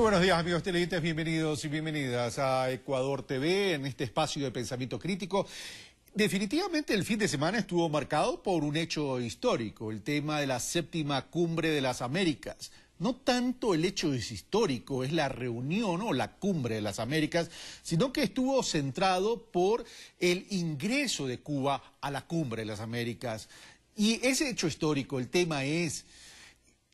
Muy buenos días, amigos televidentes, bienvenidos y bienvenidas a Ecuador TV en este espacio de pensamiento crítico. Definitivamente el fin de semana estuvo marcado por un hecho histórico, el tema de la séptima cumbre de las Américas. No tanto el hecho es histórico, es la reunión o la cumbre de las Américas, sino que estuvo centrado por el ingreso de Cuba a la cumbre de las Américas. Y ese hecho histórico, el tema es,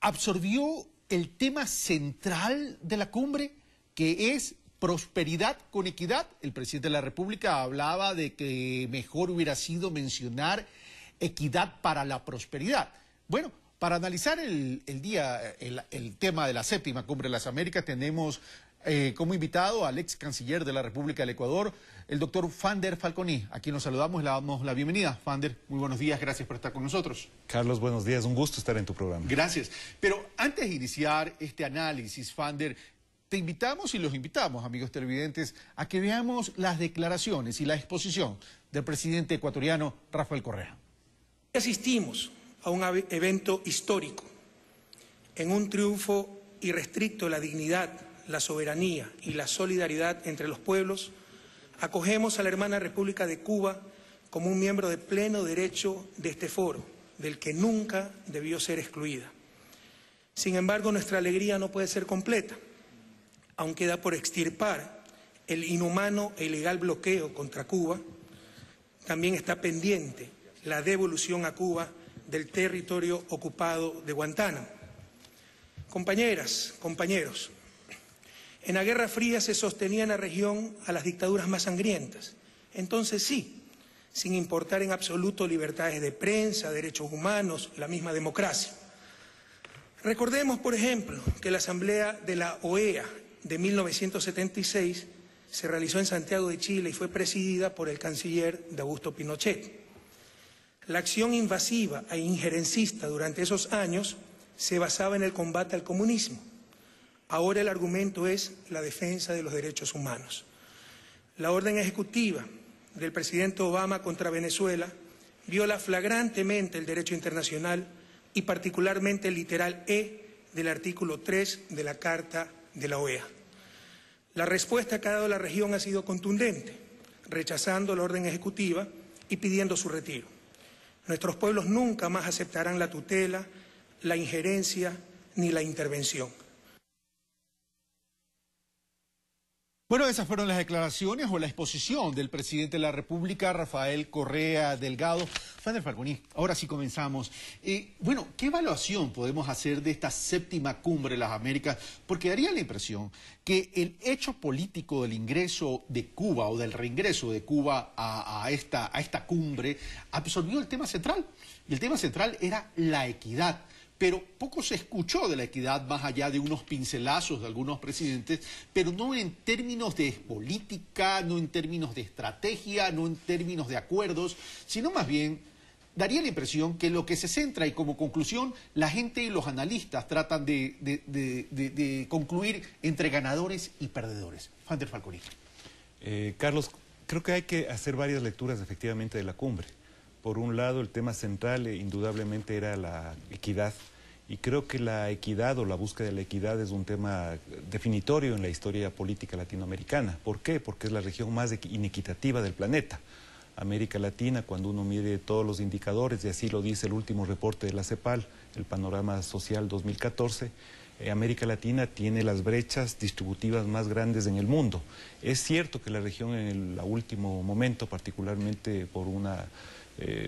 absorbió el tema central de la cumbre, que es prosperidad con equidad. El presidente de la República hablaba de que mejor hubiera sido mencionar equidad para la prosperidad. Bueno, para analizar el tema de la séptima cumbre de las Américas, tenemos como invitado al ex canciller de la República del Ecuador, el doctor Fander Falconi, a quien nos saludamos y le damos la bienvenida. Fander, muy buenos días, gracias por estar con nosotros. Carlos, buenos días, un gusto estar en tu programa. Gracias. Pero antes de iniciar este análisis, Fander, te invitamos y los invitamos, amigos televidentes, a que veamos las declaraciones y la exposición del presidente ecuatoriano Rafael Correa. Asistimos a un evento histórico, en un triunfo irrestricto de la dignidad, la soberanía y la solidaridad entre los pueblos. Acogemos a la hermana República de Cuba como un miembro de pleno derecho de este foro, del que nunca debió ser excluida. Sin embargo, nuestra alegría no puede ser completa. Aún queda por extirpar el inhumano e ilegal bloqueo contra Cuba. También está pendiente la devolución a Cuba del territorio ocupado de Guantánamo. Compañeras, compañeros, en la Guerra Fría se sostenía en la región a las dictaduras más sangrientas. Entonces sí, sin importar en absoluto libertades de prensa, derechos humanos, la misma democracia. Recordemos, por ejemplo, que la Asamblea de la OEA de 1976 se realizó en Santiago de Chile y fue presidida por el canciller Augusto Pinochet. La acción invasiva e injerencista durante esos años se basaba en el combate al comunismo. Ahora el argumento es la defensa de los derechos humanos. La orden ejecutiva del presidente Obama contra Venezuela viola flagrantemente el derecho internacional y particularmente el literal E del artículo 3 de la Carta de la OEA. La respuesta que ha dado la región ha sido contundente, rechazando la orden ejecutiva y pidiendo su retiro. Nuestros pueblos nunca más aceptarán la tutela, la injerencia ni la intervención. Bueno, esas fueron las declaraciones o la exposición del presidente de la República, Rafael Correa Delgado. Fander Falconi, ahora sí comenzamos. Bueno, ¿qué evaluación podemos hacer de esta séptima cumbre de las Américas? Porque daría la impresión que el hecho político del ingreso de Cuba o del reingreso de Cuba a esta cumbre absorbió el tema central. Y el tema central era la equidad. Pero poco se escuchó de la equidad más allá de unos pincelazos de algunos presidentes, pero no en términos de política, no en términos de estrategia, no en términos de acuerdos, sino más bien daría la impresión que lo que se centra y como conclusión la gente y los analistas tratan de concluir entre ganadores y perdedores. Fander Falconi. Carlos, creo que hay que hacer varias lecturas efectivamente de la cumbre. Por un lado, el tema central indudablemente era la equidad, y creo que la equidad o la búsqueda de la equidad es un tema definitorio en la historia política latinoamericana. ¿Por qué? Porque es la región más inequitativa del planeta. América Latina, cuando uno mide todos los indicadores, y así lo dice el último reporte de la CEPAL, el Panorama Social 2014, América Latina tiene las brechas distributivas más grandes en el mundo. Es cierto que la región en el último momento, particularmente por una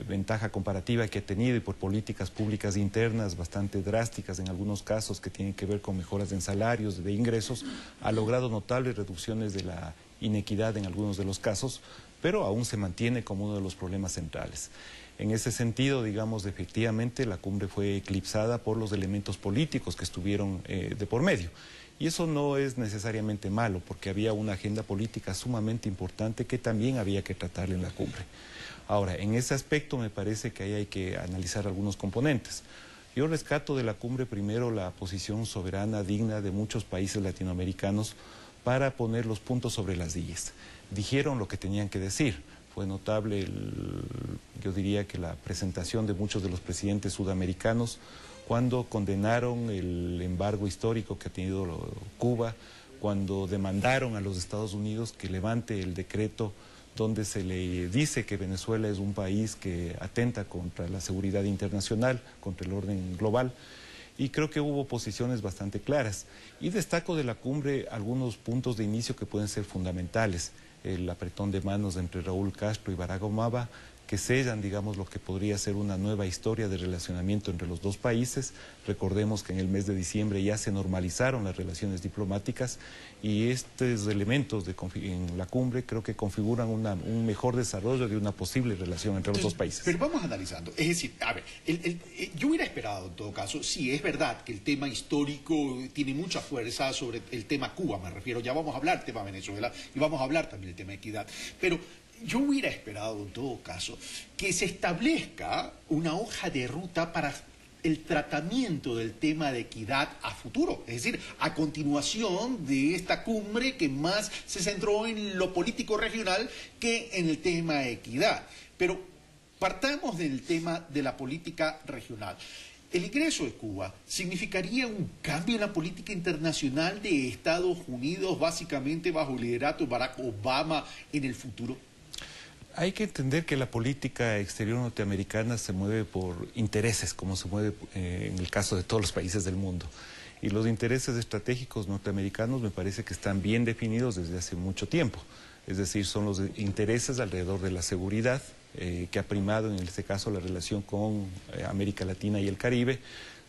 ventaja comparativa que ha tenido y por políticas públicas internas bastante drásticas en algunos casos que tienen que ver con mejoras en salarios, de ingresos, ha logrado notables reducciones de la inequidad en algunos de los casos, pero aún se mantiene como uno de los problemas centrales. En ese sentido, digamos, efectivamente la cumbre fue eclipsada por los elementos políticos que estuvieron de por medio. Y eso no es necesariamente malo, porque había una agenda política sumamente importante que también había que tratar en la cumbre. Ahora, en ese aspecto me parece que ahí hay que analizar algunos componentes. Yo rescato de la cumbre primero la posición soberana, digna de muchos países latinoamericanos para poner los puntos sobre las IES. Dijeron lo que tenían que decir. Fue notable, yo diría que la presentación de muchos de los presidentes sudamericanos cuando condenaron el embargo histórico que ha tenido Cuba, cuando demandaron a los Estados Unidos que levante el decreto donde se le dice que Venezuela es un país que atenta contra la seguridad internacional, contra el orden global, y creo que hubo posiciones bastante claras. Y destaco de la cumbre algunos puntos de inicio que pueden ser fundamentales. El apretón de manos entre Raúl Castro y Barack Obama, que sellan, digamos, lo que podría ser una nueva historia de relacionamiento entre los dos países. Recordemos que en el mes de diciembre ya se normalizaron las relaciones diplomáticas y estos elementos en la cumbre creo que configuran un mejor desarrollo de una posible relación entre los dos países. Pero vamos analizando, es decir, a ver, yo hubiera esperado en todo caso, sí, es verdad que el tema histórico tiene mucha fuerza sobre el tema Cuba, me refiero, ya vamos a hablar del tema Venezuela y vamos a hablar también del tema equidad, pero yo hubiera esperado en todo caso que se establezca una hoja de ruta para el tratamiento del tema de equidad a futuro, es decir, a continuación de esta cumbre que más se centró en lo político regional que en el tema de equidad. Pero partamos del tema de la política regional. El ingreso de Cuba significaría un cambio en la política internacional de Estados Unidos, básicamente bajo el liderato de Barack Obama en el futuro. Hay que entender que la política exterior norteamericana se mueve por intereses, como se mueve en el caso de todos los países del mundo. Y los intereses estratégicos norteamericanos me parece que están bien definidos desde hace mucho tiempo. Es decir, son los intereses alrededor de la seguridad, que ha primado en este caso la relación con América Latina y el Caribe.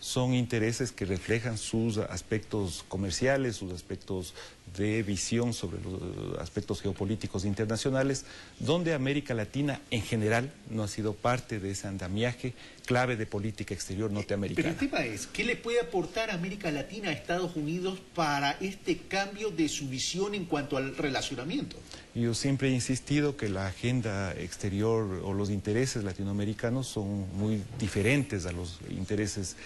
Son intereses que reflejan sus aspectos comerciales, sus aspectos de visión sobre los aspectos geopolíticos internacionales, donde América Latina en general no ha sido parte de ese andamiaje clave de política exterior norteamericana. Pero el tema es, ¿qué le puede aportar América Latina a Estados Unidos para este cambio de su visión en cuanto al relacionamiento? Yo siempre he insistido que la agenda exterior o los intereses latinoamericanos son muy diferentes a los intereses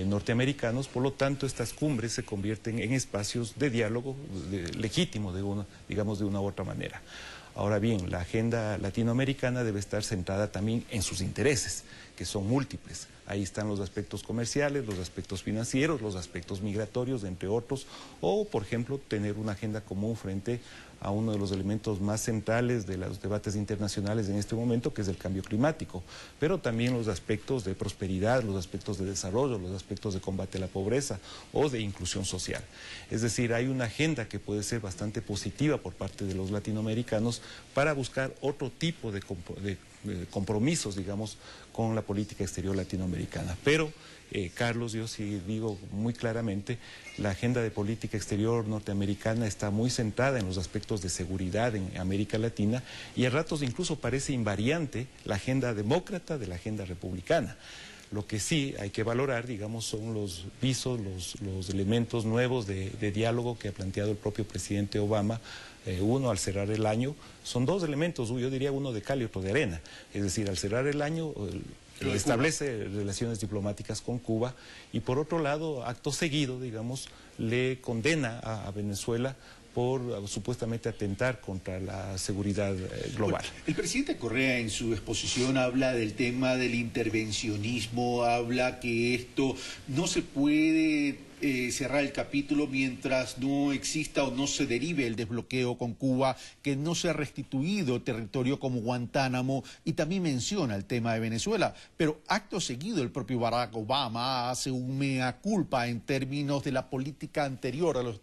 norteamericanos, por lo tanto estas cumbres se convierten en espacios de diálogo legítimo, digamos de una u otra manera. Ahora bien, la agenda latinoamericana debe estar centrada también en sus intereses, que son múltiples. Ahí están los aspectos comerciales, los aspectos financieros, los aspectos migratorios, entre otros, o, por ejemplo, tener una agenda común frente a uno de los elementos más centrales de los debates internacionales en este momento, que es el cambio climático, pero también los aspectos de prosperidad, los aspectos de desarrollo, los aspectos de combate a la pobreza o de inclusión social. Es decir, hay una agenda que puede ser bastante positiva por parte de los latinoamericanos para buscar otro tipo de compromisos, digamos, con la política exterior latinoamericana. Pero, Carlos, yo sí digo muy claramente, la agenda de política exterior norteamericana está muy centrada en los aspectos de seguridad en América Latina y a ratos incluso parece invariante la agenda demócrata de la agenda republicana. Lo que sí hay que valorar, digamos, son los visos, los elementos nuevos de diálogo que ha planteado el propio presidente Obama. Uno, al cerrar el año, son dos elementos, yo diría uno de cal y otro de arena. Es decir, al cerrar el año establece relaciones diplomáticas con Cuba y por otro lado, acto seguido, digamos, le condena a Venezuela por supuestamente atentar contra la seguridad global. Bueno, el presidente Correa en su exposición habla del tema del intervencionismo, habla que esto no se puede cerrar el capítulo mientras no exista o no se derive el desbloqueo con Cuba, que no se ha restituido territorio como Guantánamo, y también menciona el tema de Venezuela. Pero acto seguido el propio Barack Obama hace un mea culpa en términos de la política anterior a los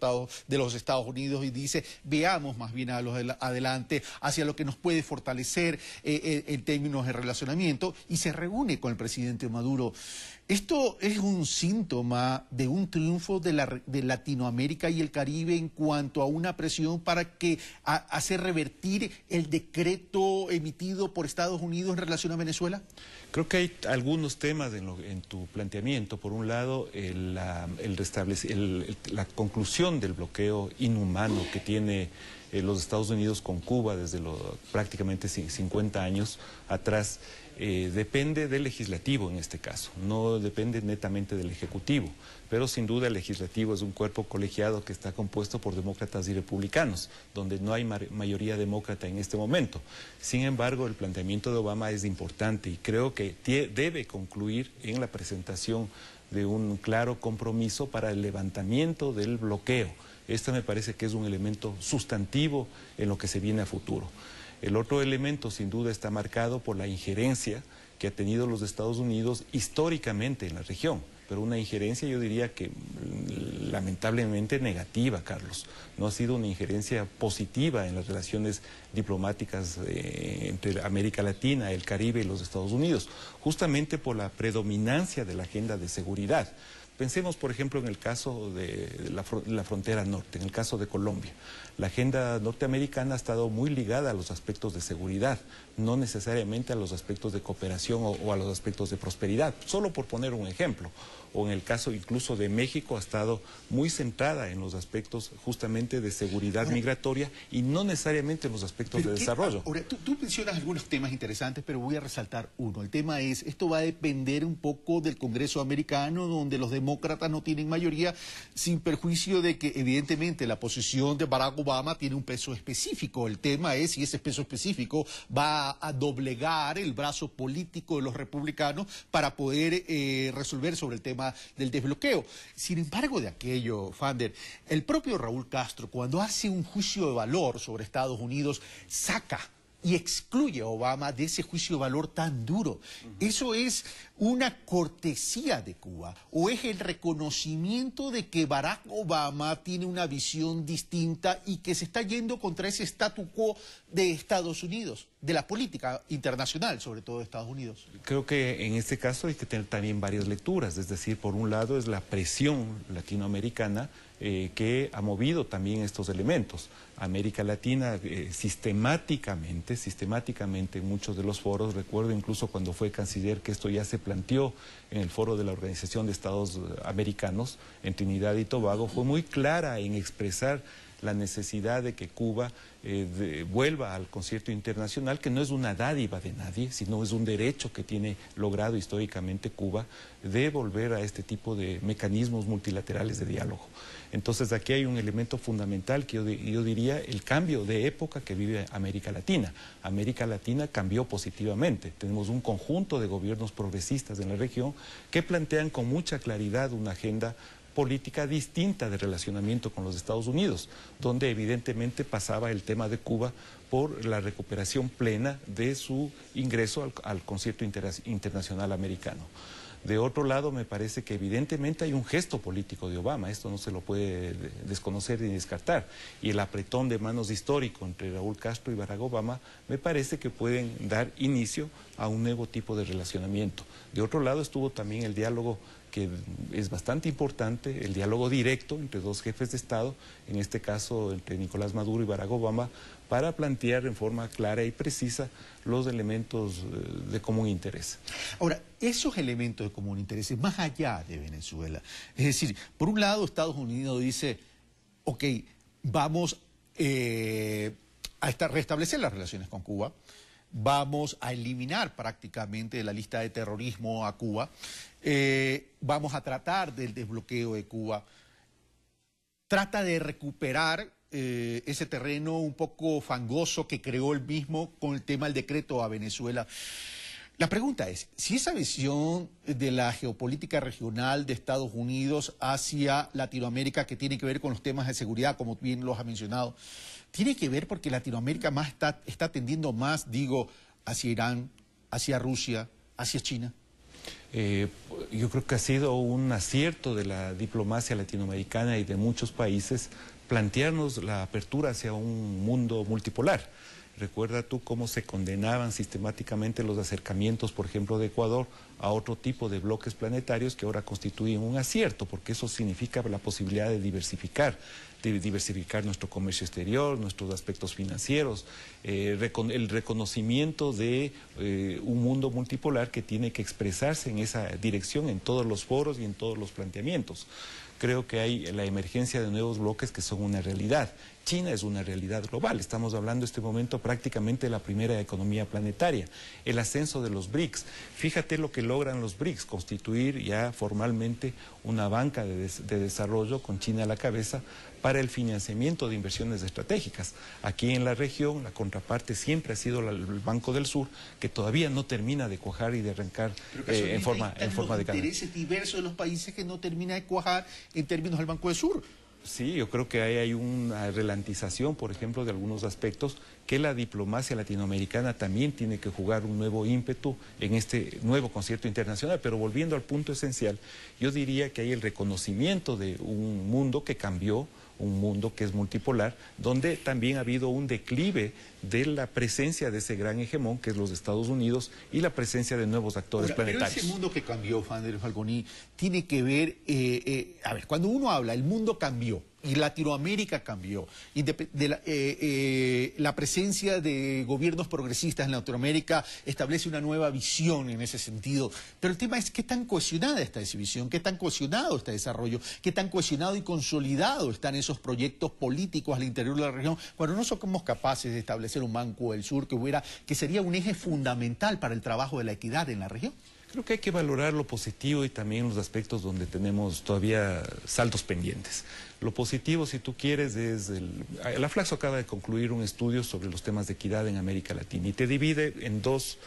Estados Unidos y dice, veamos más bien adelante hacia lo que nos puede fortalecer en términos de relacionamiento, y se reúne con el presidente Maduro. ¿Esto es un síntoma de un triunfo de Latinoamérica y el Caribe en cuanto a una presión para hacer revertir el decreto emitido por Estados Unidos en relación a Venezuela? Creo que hay algunos temas en tu planteamiento. Por un lado, la conclusión del bloqueo inhumano que tiene los Estados Unidos con Cuba desde prácticamente 50 años atrás, depende del legislativo en este caso, no depende netamente del ejecutivo, pero sin duda el legislativo es un cuerpo colegiado que está compuesto por demócratas y republicanos, donde no hay mayoría demócrata en este momento. Sin embargo, el planteamiento de Obama es importante y creo que debe concluir en la presentación de un claro compromiso para el levantamiento del bloqueo. Este me parece que es un elemento sustantivo en lo que se viene a futuro. El otro elemento, sin duda, está marcado por la injerencia que ha tenido los Estados Unidos históricamente en la región, pero una injerencia, yo diría que lamentablemente negativa, Carlos. No ha sido una injerencia positiva en las relaciones diplomáticas entre América Latina, el Caribe y los Estados Unidos, justamente por la predominancia de la agenda de seguridad. Pensemos, por ejemplo, en el caso de la frontera norte, en el caso de Colombia. La agenda norteamericana ha estado muy ligada a los aspectos de seguridad, no necesariamente a los aspectos de cooperación o a los aspectos de prosperidad, solo por poner un ejemplo. O en el caso incluso de México, ha estado muy centrada en los aspectos justamente de seguridad migratoria y no necesariamente en los aspectos de desarrollo. Ahora, tú mencionas algunos temas interesantes, pero voy a resaltar uno. El tema es, esto va a depender un poco del Congreso americano, donde los demócratas no tienen mayoría, sin perjuicio de que evidentemente la posición de Barack Obama tiene un peso específico. El tema es si ese peso específico va a doblegar el brazo político de los republicanos para poder resolver sobre el tema del desbloqueo. Sin embargo, de aquello, Fander, el propio Raúl Castro, cuando hace un juicio de valor sobre Estados Unidos, saca y excluye a Obama de ese juicio de valor tan duro. ¿Eso es una cortesía de Cuba o es el reconocimiento de que Barack Obama tiene una visión distinta y que se está yendo contra ese statu quo de Estados Unidos, de la política internacional, sobre todo de Estados Unidos? Creo que en este caso hay que tener también varias lecturas, es decir, por un lado es la presión latinoamericana que ha movido también estos elementos. América Latina sistemáticamente en muchos de los foros, recuerdo incluso cuando fue canciller que esto ya se planteó en el foro de la Organización de Estados Americanos en Trinidad y Tobago, fue muy clara en expresar la necesidad de que Cuba vuelva al concierto internacional, que no es una dádiva de nadie, sino es un derecho que tiene logrado históricamente Cuba de volver a este tipo de mecanismos multilaterales de diálogo. Entonces aquí hay un elemento fundamental que yo diría el cambio de época que vive América Latina. América Latina cambió positivamente. Tenemos un conjunto de gobiernos progresistas en la región que plantean con mucha claridad una agenda política distinta de relacionamiento con los Estados Unidos, donde evidentemente pasaba el tema de Cuba por la recuperación plena de su ingreso al concierto internacional americano. De otro lado, me parece que evidentemente hay un gesto político de Obama, esto no se lo puede desconocer ni descartar, y el apretón de manos histórico entre Raúl Castro y Barack Obama me parece que pueden dar inicio a un nuevo tipo de relacionamiento. De otro lado estuvo también el diálogo que es bastante importante, el diálogo directo entre dos jefes de Estado, en este caso entre Nicolás Maduro y Barack Obama, para plantear en forma clara y precisa los elementos de común interés. Ahora, esos elementos de común interés, más allá de Venezuela, es decir, por un lado Estados Unidos dice, ok, vamos a restablecer las relaciones con Cuba, vamos a eliminar prácticamente de la lista de terrorismo a Cuba, vamos a tratar del desbloqueo de Cuba, trata de recuperar ese terreno un poco fangoso que creó él mismo con el tema del decreto a Venezuela. La pregunta es, si esa visión de la geopolítica regional de Estados Unidos hacia Latinoamérica, que tiene que ver con los temas de seguridad, como bien los ha mencionado, tiene que ver porque Latinoamérica más está tendiendo más, digo, hacia Irán, hacia Rusia, hacia China. Yo creo que ha sido un acierto de la diplomacia latinoamericana y de muchos países plantearnos la apertura hacia un mundo multipolar. Recuerda tú cómo se condenaban sistemáticamente los acercamientos, por ejemplo, de Ecuador a otro tipo de bloques planetarios que ahora constituyen un acierto, porque eso significa la posibilidad de diversificar nuestro comercio exterior, nuestros aspectos financieros, el reconocimiento de un mundo multipolar que tiene que expresarse en esa dirección en todos los foros y en todos los planteamientos. Creo que hay la emergencia de nuevos bloques que son una realidad. China es una realidad global, estamos hablando en este momento prácticamente de la primera economía planetaria, el ascenso de los BRICS. Fíjate lo que logran los BRICS, constituir ya formalmente una banca de desarrollo con China a la cabeza para el financiamiento de inversiones estratégicas. Aquí en la región la contraparte siempre ha sido el Banco del Sur, que todavía no termina de cuajar y de arrancar en forma de ganar. Intereses diversos de los países que no termina de cuajar en términos del Banco del Sur. Sí, yo creo que hay una relantización, por ejemplo, de algunos aspectos que la diplomacia latinoamericana también tiene que jugar un nuevo ímpetu en este nuevo concierto internacional. Pero volviendo al punto esencial, yo diría que hay el reconocimiento de un mundo que cambió, un mundo que es multipolar, donde también ha habido un declive de la presencia de ese gran hegemón, que es los Estados Unidos, y la presencia de nuevos actores planetarios. Pero ese mundo que cambió, Fander Falconi, tiene que ver, a ver, cuando uno habla, el mundo cambió, y Latinoamérica cambió, la presencia de gobiernos progresistas en Latinoamérica establece una nueva visión en ese sentido, pero el tema es qué tan cohesionada está esa visión, qué tan cohesionado está el desarrollo, qué tan cohesionado y consolidado están esos proyectos políticos al interior de la región, cuando no somos capaces de establecer un Banco del Sur que sería un eje fundamental para el trabajo de la equidad en la región. Creo que hay que valorar lo positivo y también los aspectos donde tenemos todavía saltos pendientes. Lo positivo, si tú quieres, es la Flaxo acaba de concluir un estudio sobre los temas de equidad en América Latina y te divide en dos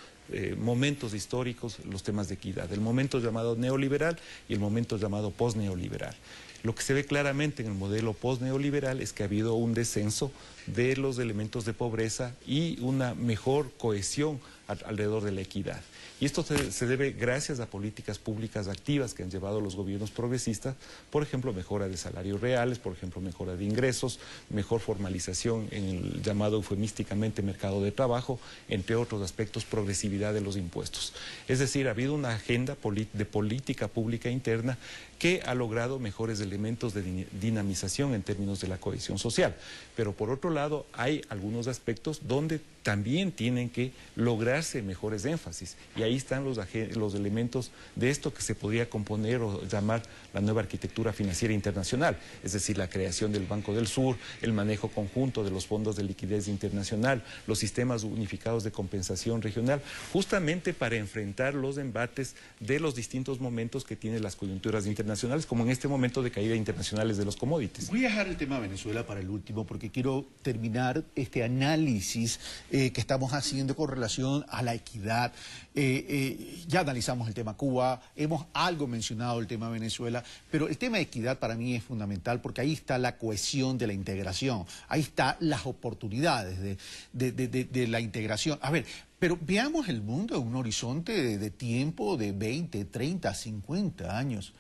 momentos históricos los temas de equidad, el momento llamado neoliberal y el momento llamado posneoliberal. Lo que se ve claramente en el modelo posneoliberal es que ha habido un descenso de los elementos de pobreza y una mejor cohesión alrededor de la equidad. Y esto se debe gracias a políticas públicas activas que han llevado los gobiernos progresistas, por ejemplo, mejora de salarios reales, por ejemplo, mejora de ingresos, mejor formalización en el llamado eufemísticamente mercado de trabajo, entre otros aspectos, progresividad de los impuestos. Es decir, ha habido una agenda de política pública interna que ha logrado mejores elementos de dinamización en términos de la cohesión social. Pero por otro lado, hay algunos aspectos donde también tienen que lograrse mejores énfasis. Y ahí están los elementos de esto que se podría componer o llamar la nueva arquitectura financiera internacional, es decir, la creación del Banco del Sur, el manejo conjunto de los fondos de liquidez internacional, los sistemas unificados de compensación regional, justamente para enfrentar los embates de los distintos momentos que tienen las coyunturas internacionales, como en este momento de caída internacionales de los commodities. Voy a dejar el tema de Venezuela para el último, porque quiero terminar este análisis que estamos haciendo con relación a la equidad. Ya analizamos el tema Cuba, hemos algo mencionado el tema Venezuela, pero el tema de equidad para mí es fundamental porque ahí está la cohesión de la integración, ahí están las oportunidades de la integración. A ver, pero veamos el mundo en un horizonte de tiempo de 20, 30, 50 años.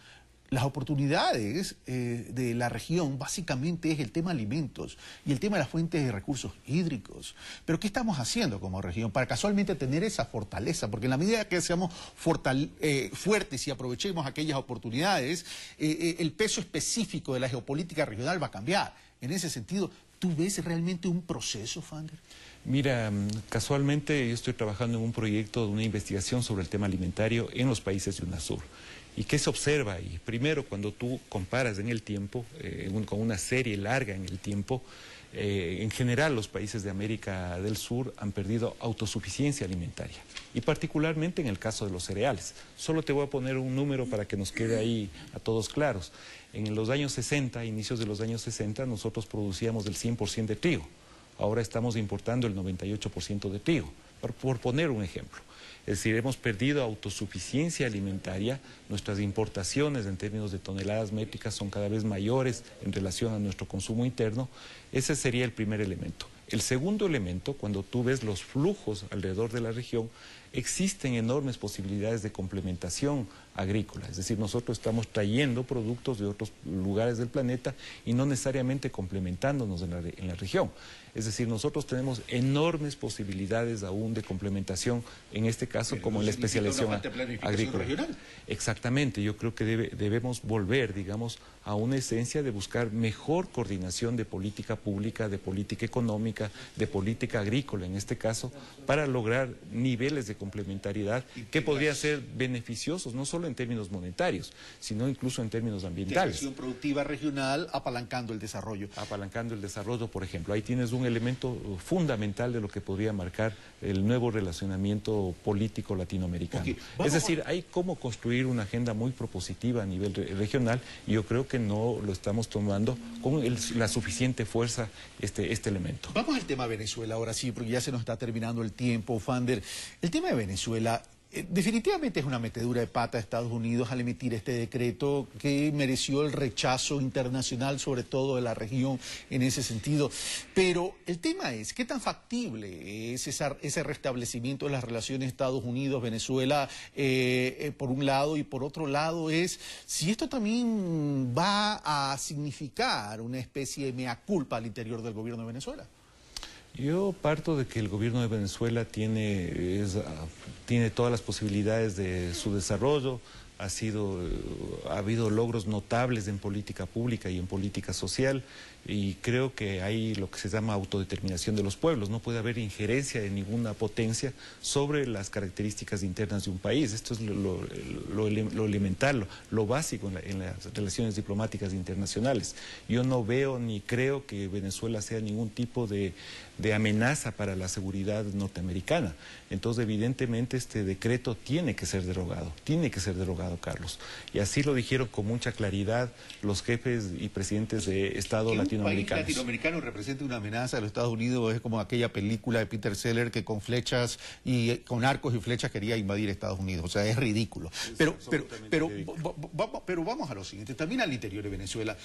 Las oportunidades de la región básicamente es el tema alimentos y el tema de las fuentes de recursos hídricos. Pero ¿qué estamos haciendo como región para casualmente tener esa fortaleza? Porque en la medida que seamos fuertes y aprovechemos aquellas oportunidades, el peso específico de la geopolítica regional va a cambiar. En ese sentido, ¿tú ves realmente un proceso, Fander? Mira, casualmente yo estoy trabajando en un proyecto de una investigación sobre el tema alimentario en los países de UNASUR. ¿Y qué se observa ahí? Primero, cuando tú comparas en el tiempo, con una serie larga en el tiempo, en general los países de América del Sur han perdido autosuficiencia alimentaria, y particularmente en el caso de los cereales. Solo te voy a poner un número para que nos quede ahí a todos claros. En los años 60, inicios de los años 60, nosotros producíamos el 100% de trigo. Ahora estamos importando el 98% de trigo, por poner un ejemplo. Es decir, hemos perdido autosuficiencia alimentaria, nuestras importaciones en términos de toneladas métricas son cada vez mayores en relación a nuestro consumo interno. Ese sería el primer elemento. El segundo elemento, cuando tú ves los flujos alrededor de la región, existen enormes posibilidades de complementación agrícola, es decir, nosotros estamos trayendo productos de otros lugares del planeta y no necesariamente complementándonos en la región. Es decir, nosotros tenemos enormes posibilidades aún de complementación, en este caso, pero como en la especialización agrícola. Regional. Exactamente, yo creo que debemos volver, digamos, a una esencia de buscar mejor coordinación de política pública, de política económica, energética, de política agrícola en este caso, para lograr niveles de complementariedad que podrían ser beneficiosos, no solo en términos monetarios, sino incluso en términos ambientales. Integración productiva regional apalancando el desarrollo. Apalancando el desarrollo, por ejemplo. Ahí tienes un elemento fundamental de lo que podría marcar el nuevo relacionamiento político latinoamericano. Okay. Es decir, hay cómo construir una agenda muy propositiva a nivel regional y yo creo que no lo estamos tomando con la suficiente fuerza este elemento. Vamos al tema de Venezuela ahora sí, porque ya se nos está terminando el tiempo, Fander. El tema de Venezuela definitivamente es una metedura de pata de Estados Unidos al emitir este decreto que mereció el rechazo internacional, sobre todo de la región en ese sentido. Pero el tema es, ¿qué tan factible es ese restablecimiento de las relaciones Estados Unidos-Venezuela por un lado, y por otro lado es si esto también va a significar una especie de mea culpa al interior del gobierno de Venezuela? Yo parto de que el gobierno de Venezuela tiene todas las posibilidades de su desarrollo, ha habido logros notables en política pública y en política social, y creo que hay lo que se llama autodeterminación de los pueblos. No puede haber injerencia de ninguna potencia sobre las características internas de un país. Esto es lo elemental, lo básico en las relaciones diplomáticas internacionales. Yo no veo ni creo que Venezuela sea ningún tipo de amenaza para la seguridad norteamericana. Entonces, evidentemente, este decreto tiene que ser derogado, Carlos. Y así lo dijeron con mucha claridad los jefes y presidentes de Estado latinoamericanos. Un país latinoamericano representa una amenaza a los Estados Unidos es como aquella película de Peter Sellers que con flechas y con arcos y flechas quería invadir Estados Unidos. O sea, es ridículo. Pero vamos a lo siguiente, también al interior de Venezuela.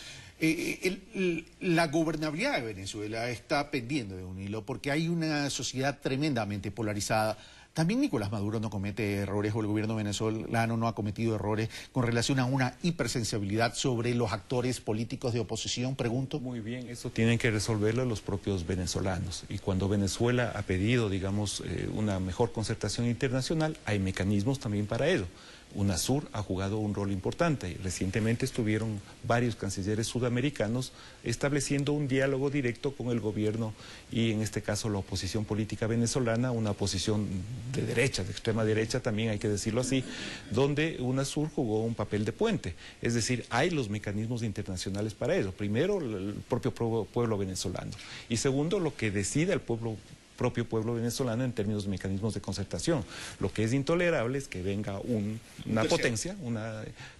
La gobernabilidad de Venezuela está pendiendo de un hilo porque hay una sociedad tremendamente polarizada. También Nicolás Maduro no comete errores, o el gobierno venezolano no ha cometido errores con relación a una hipersensibilidad sobre los actores políticos de oposición, pregunto. Muy bien, eso tienen que resolverlo los propios venezolanos. Y cuando Venezuela ha pedido, digamos, una mejor concertación internacional, hay mecanismos también para ello. UNASUR ha jugado un rol importante. Recientemente estuvieron varios cancilleres sudamericanos estableciendo un diálogo directo con el gobierno y en este caso la oposición política venezolana, una oposición de derecha, de extrema derecha también hay que decirlo así, donde UNASUR jugó un papel de puente. Es decir, hay los mecanismos internacionales para ello. Primero, el propio pueblo venezolano y segundo, lo que decida el propio pueblo venezolano en términos de mecanismos de concertación. Lo que es intolerable es que venga una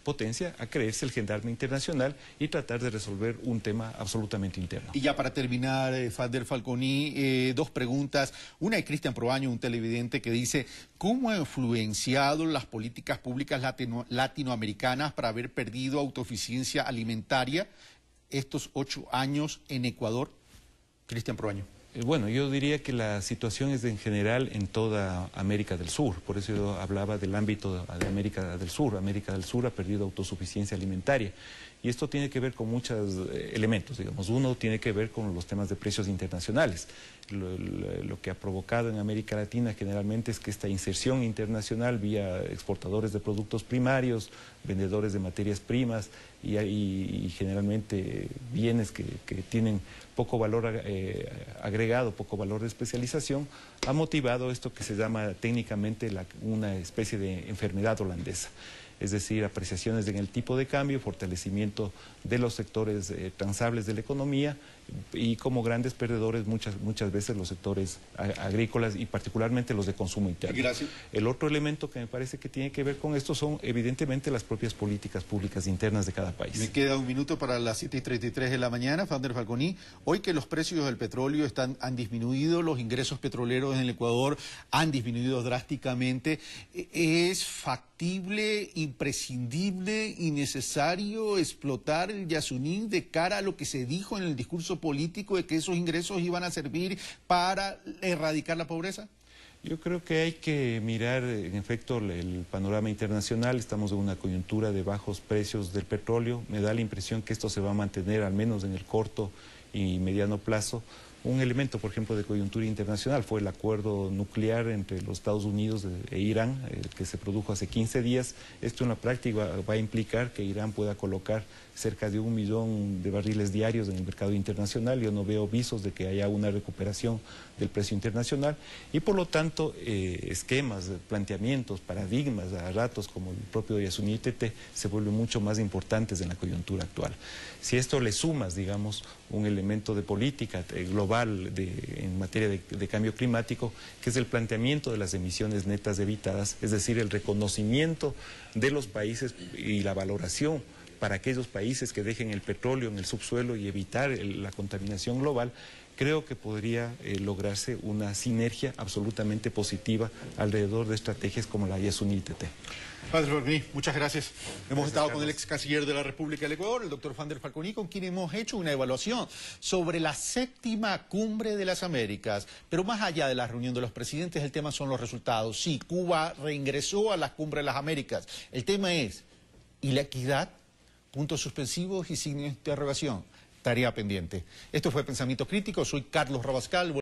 potencia a creerse el gendarme internacional y tratar de resolver un tema absolutamente interno. Y ya para terminar, Fander Falconi, dos preguntas. Una de Cristian Proaño, un televidente, que dice: ¿cómo ha influenciado las políticas públicas latinoamericanas para haber perdido autosuficiencia alimentaria estos 8 años en Ecuador? Cristian Proaño. Bueno, yo diría que la situación es en general en toda América del Sur, por eso yo hablaba del ámbito de América del Sur. América del Sur ha perdido autosuficiencia alimentaria y esto tiene que ver con muchos elementos, digamos. Uno tiene que ver con los temas de precios internacionales. Lo que ha provocado en América Latina generalmente es que esta inserción internacional vía exportadores de productos primarios, vendedores de materias primas y generalmente bienes que tienen poco valor agregado, poco valor de especialización, ha motivado esto que se llama técnicamente una especie de enfermedad holandesa. Es decir, apreciaciones en el tipo de cambio, fortalecimiento de los sectores transables de la economía y como grandes perdedores muchas veces los sectores agrícolas y particularmente los de consumo interno. Gracias. El otro elemento que me parece que tiene que ver con esto son evidentemente las propias políticas públicas internas de cada país. Me queda un minuto para las 7:33 de la mañana, Fander Falconi. Hoy que los precios del petróleo han disminuido, los ingresos petroleros en el Ecuador han disminuido drásticamente, ¿es factible, imprescindible y necesario explotar el Yasuní de cara a lo que se dijo en el discurso político de que esos ingresos iban a servir para erradicar la pobreza? Yo creo que hay que mirar, en efecto, el panorama internacional. Estamos en una coyuntura de bajos precios del petróleo. Me da la impresión que esto se va a mantener, al menos en el corto y mediano plazo, Un elemento, por ejemplo, de coyuntura internacional fue el acuerdo nuclear entre los Estados Unidos e Irán, que se produjo hace 15 días. Esto en la práctica va a implicar que Irán pueda colocar cerca de 1 millón de barriles diarios en el mercado internacional. Yo no veo visos de que haya una recuperación del precio internacional y por lo tanto esquemas, planteamientos, paradigmas a ratos como el propio Yasuni ITT se vuelven mucho más importantes en la coyuntura actual. Si esto le sumas, digamos, un elemento de política global en materia de cambio climático, que es el planteamiento de las emisiones netas evitadas, es decir, el reconocimiento de los países y la valoración para aquellos países que dejen el petróleo en el subsuelo y evitar la contaminación global, creo que podría lograrse una sinergia absolutamente positiva alrededor de estrategias como la Yasuni ITT. Padre Berni, muchas gracias. Hemos estado con el ex canciller de la República del Ecuador, el doctor Fander Falconi, con quien hemos hecho una evaluación sobre la 7ª Cumbre de las Américas. Pero más allá de la reunión de los presidentes, el tema son los resultados. Sí, Cuba reingresó a la Cumbre de las Américas. El tema es, ¿y la equidad? Puntos suspensivos y signos de interrogación. Tarea pendiente. Esto fue Pensamiento Crítico. Soy Carlos Rabascal.